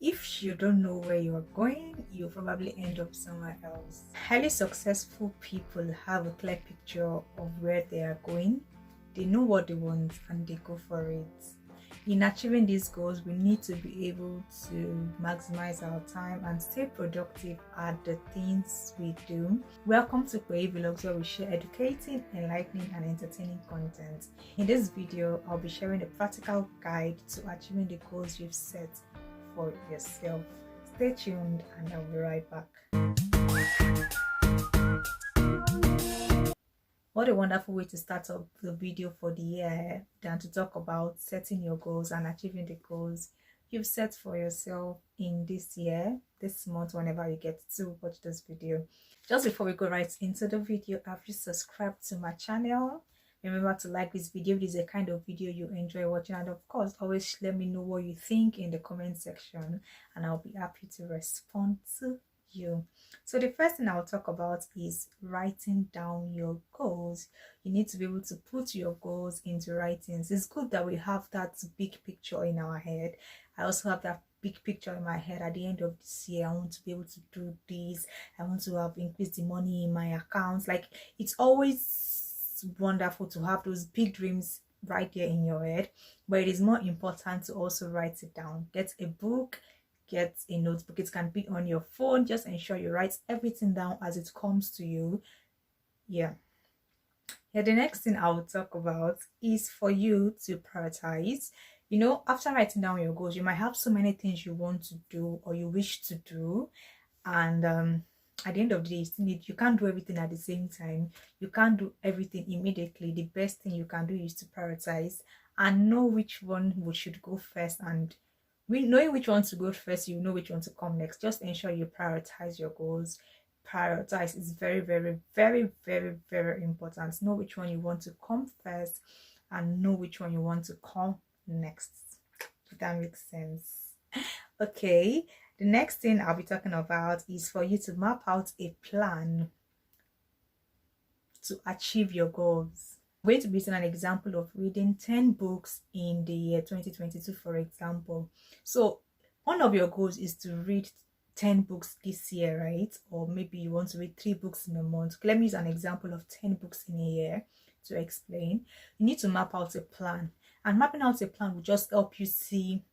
If you don't know where you are going, you'll probably end up somewhere else. Highly successful people have a clear picture of where they are going. They know what they want and they go for it. In achieving these goals, we need to be able to maximize our time and stay productive at the things we do. Welcome to Peyi Vlogs, where we share educating, enlightening and entertaining content. In this video, I'll be sharing a practical guide to achieving the goals you've set for yourself. Stay tuned and I'll be right back. What a wonderful way to start up the video for the year than to talk about setting your goals and achieving the goals you've set for yourself in this year, this month, whenever you get to watch this video. Just before we go right into the video, have you subscribed to my channel? Remember to like this video if this is a kind of video you enjoy watching, and of course always let me know what you think in the comment section and I'll be happy to respond to you. So the first thing I'll talk about is writing down your goals. You need to be able to put your goals into writings. It's good that we have that big picture in our head. I also have that big picture in my head. At the end of this year, I want to be able to do this. I want to have increased the money in my accounts. Like, it's always wonderful to have those big dreams right there in your head, but it is more important to also write it down. Get a book, get a notebook. It can be on your phone. Just ensure you write everything down as it comes to you. The next thing I will talk about is for you to prioritize. You know, after writing down your goals, you might have so many things you want to do or you wish to do, and at the end of the day, you can't do everything at the same time. You can't do everything immediately. The best thing you can do is to prioritize and know which one should go first. And knowing which one to go first, you know which one to come next. Just ensure you prioritize your goals. Prioritize is very, very, very, very, very important. Know which one you want to come first and know which one you want to come next. If that makes sense. Okay. The next thing I'll be talking about is for you to map out a plan to achieve your goals. I'm going to be using an example of reading 10 books in the year 2022, for example. So one of your goals is to read 10 books this year, right? Or maybe you want to read 3 books in a month. Let me use an example of 10 books in a year to explain. You need to map out a plan, and mapping out a plan will just help you see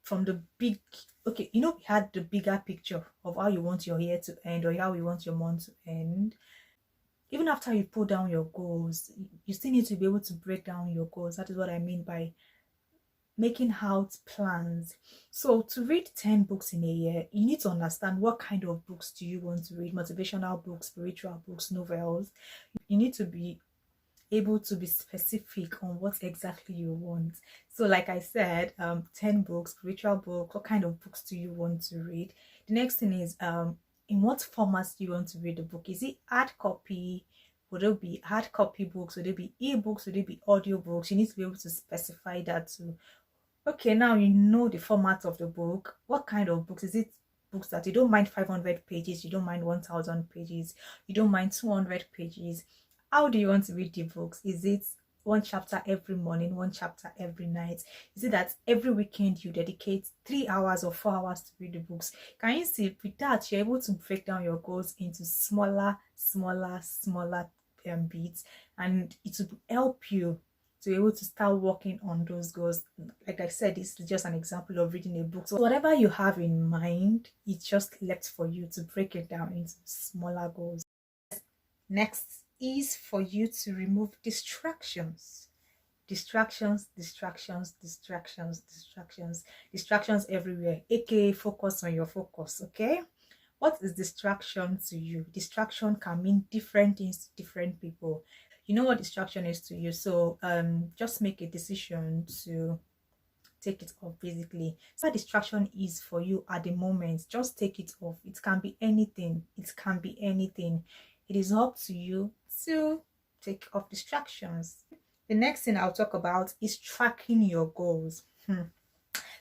from the big, okay, you know, we had the bigger picture of how you want your year to end or how you want your month to end. Even after you put down your goals, you still need to be able to break down your goals. That is what I mean by making out plans. So to read 10 books in a year, you need to understand what kind of books do you want to read. Motivational books, spiritual books, novels. You need to be able to be specific on what exactly you want. So like I said, 10 books, spiritual book, what kind of books do you want to read? The next thing is in what formats do you want to read the book? Is it hard copy? Would it be hard copy books? Would it be e-books? Would it be audio books? You need to be able to specify that too. Okay, now you know the format of the book. What kind of books? Is it books that you don't mind 500 pages, you don't mind 1000 pages, you don't mind 200 pages? How do you want to read the books? Is it one chapter every morning, one chapter every night? Is it that every weekend you dedicate 3 hours or 4 hours to read the books? Can you see, with that, you're able to break down your goals into smaller bits, and it will help you to be able to start working on those goals. Like I said, this is just an example of reading a book. So whatever you have in mind, it's just left for you to break it down into smaller goals. Next is for you to remove distractions everywhere, aka focus on your focus. Okay, what is distraction to you? Distraction can mean different things to different people. You know what distraction is to you, so just make a decision to take it off. Basically, so what distraction is for you at the moment, just take it off. It can be anything. It is up to you to take off distractions. The next thing I'll talk about is tracking your goals.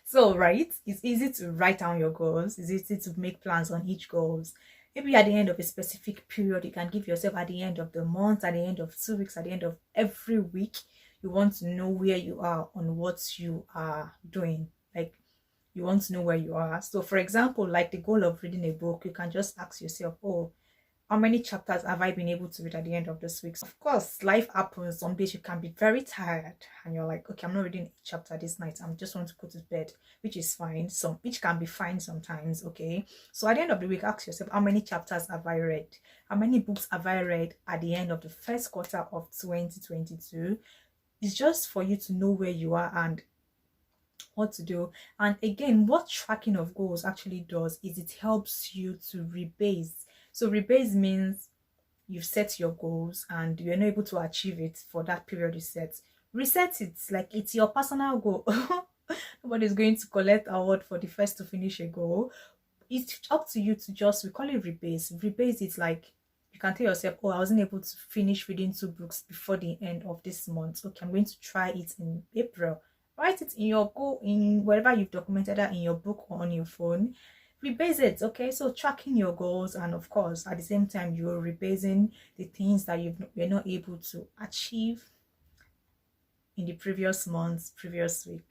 So, right, it's easy to write down your goals. It's easy to make plans on each goals. Maybe at the end of a specific period, you can give yourself at the end of the month, at the end of 2 weeks, at the end of every week. You want to know where you are on what you are doing. Like, you want to know where you are. So for example, like the goal of reading a book, you can just ask yourself, oh, how many chapters have I been able to read at the end of this week? So of course, life happens. Some days you can be very tired and you're like, okay, I'm not reading a chapter this night. I'm just want to go to bed, which is fine. Which can be fine sometimes, okay? So at the end of the week, ask yourself, how many chapters have I read? How many books have I read at the end of the first quarter of 2022? It's just for you to know where you are and what to do. And again, what tracking of goals actually does is it helps you to rebase. So rebase means you've set your goals and you're not able to achieve it for that period you set. Reset it, like it's your personal goal. Nobody's going to collect award for the first to finish a goal. It's up to you to just, we call it rebase. Rebase it, like you can tell yourself, oh, I wasn't able to finish reading 2 books before the end of this month. Okay, I'm going to try it in April. Write it in your goal, in wherever you've documented that, in your book or on your phone. Rebase it, okay? So tracking your goals, and of course at the same time you're rebasing the things that you're not able to achieve in the previous month, previous week,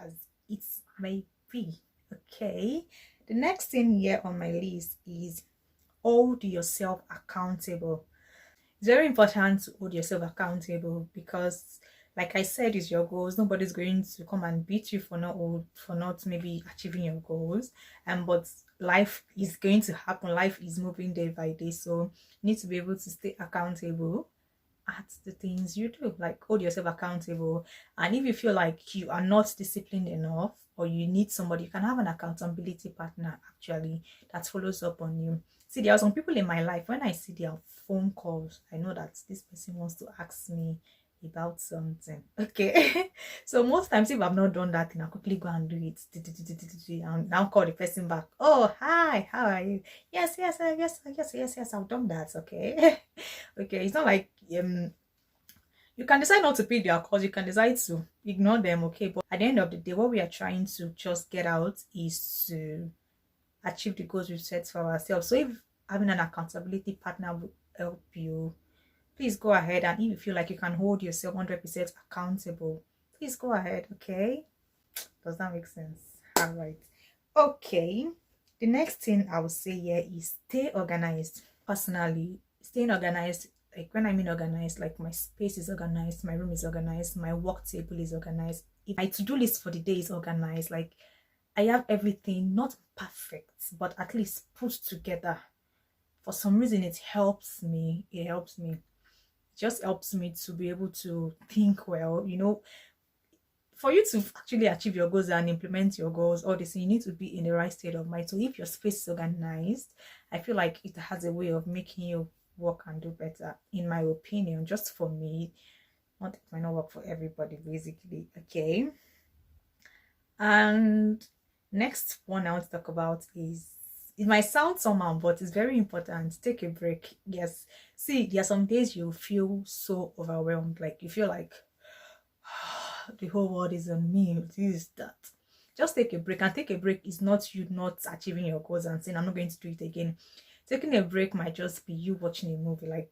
as it may be. Okay, the next thing here on my list is hold yourself accountable. It's very important to hold yourself accountable because, like I said, it's your goals. Nobody's going to come and beat you for not maybe achieving your goals. But life is going to happen. Life is moving day by day. So you need to be able to stay accountable at the things you do. Like hold yourself accountable. And if you feel like you are not disciplined enough or you need somebody, you can have an accountability partner actually that follows up on you. See, there are some people in my life, when I see their phone calls, I know that this person wants to ask me about something. Okay. So most times if I've not done that thing, I'll quickly go and do it and now call the person back. Oh, hi, how are you? Yes, I've done that. Okay. Okay, it's not like you can decide not to pay their calls, you can decide to ignore them, okay? But at the end of the day, what we are trying to just get out is to achieve the goals we've set for ourselves. So if having an accountability partner will help you, please go ahead. And if you feel like you can hold yourself 100% accountable, please go ahead. Okay, does that make sense? All right. Okay, the next thing I would say here is stay organized. Personally, staying organized, like when I mean organized, like my space is organized, my room is organized, my work table is organized, if my to-do list for the day is organized, like I have everything, not perfect, but at least put together. For some reason, it helps me. It just helps me to be able to think well. You know, for you to actually achieve your goals and implement your goals, all this, you need to be in the right state of mind. So if your space is organized, I feel like it has a way of making you work and do better, in my opinion. Just for me, it might not work for everybody, basically. Okay. And next one I want to talk about is, it might sound somehow, but it's very important. Take a break. Yes. See, there are some days you feel so overwhelmed. Like you feel like the whole world is on me. This, that. Just take a break. And take a break is not you not achieving your goals and saying, I'm not going to do it again. Taking a break might just be you watching a movie. Like,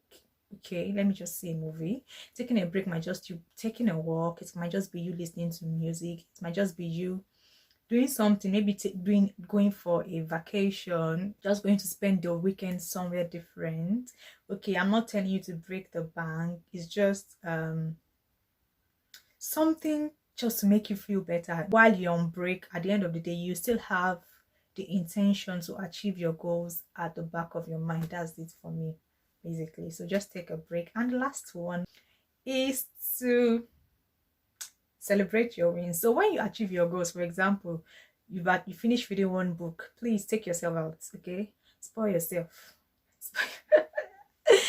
okay, let me just see a movie. Taking a break might just you taking a walk. It might just be you listening to music. It might just be you doing something, maybe going for a vacation, just going to spend your weekend somewhere different. Okay, I'm not telling you to break the bank. It's just something just to make you feel better. While you're on break, at the end of the day, you still have the intention to achieve your goals at the back of your mind. That's it for me, basically. So just take a break. And the last one is to celebrate your wins. So when you achieve your goals, for example, you finish reading 1 book, please take yourself out. Okay, spoil yourself.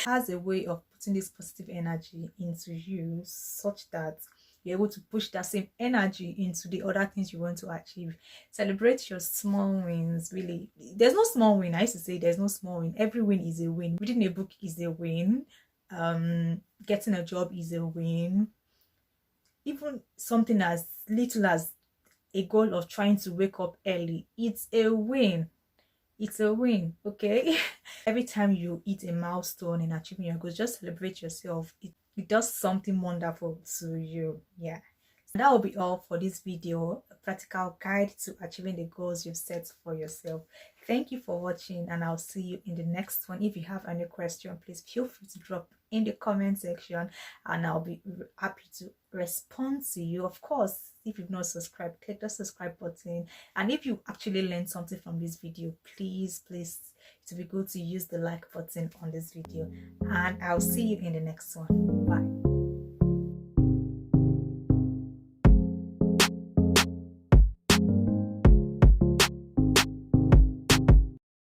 Has a way of putting this positive energy into you such that you're able to push that same energy into the other things you want to achieve. Celebrate your small wins. Really, there's no small win. I used to say there's no small win. Every win is a win. Reading a book is a win. Getting a job is a win. Even something as little as a goal of trying to wake up early, it's a win. It's a win. Okay. Every time you hit a milestone in achieving your goals, just celebrate yourself. It does something wonderful to you. Yeah, So that will be all for this video, a practical guide to achieving the goals you've set for yourself. Thank you for watching, and I'll see you in the next one. If you have any question, please feel free to drop in the comment section, and I'll be happy to respond to you. Of course, if you've not subscribed, click the subscribe button, and if you actually learned something from this video, please it will be good to use the like button on this video, and I'll see you in the next one. Bye.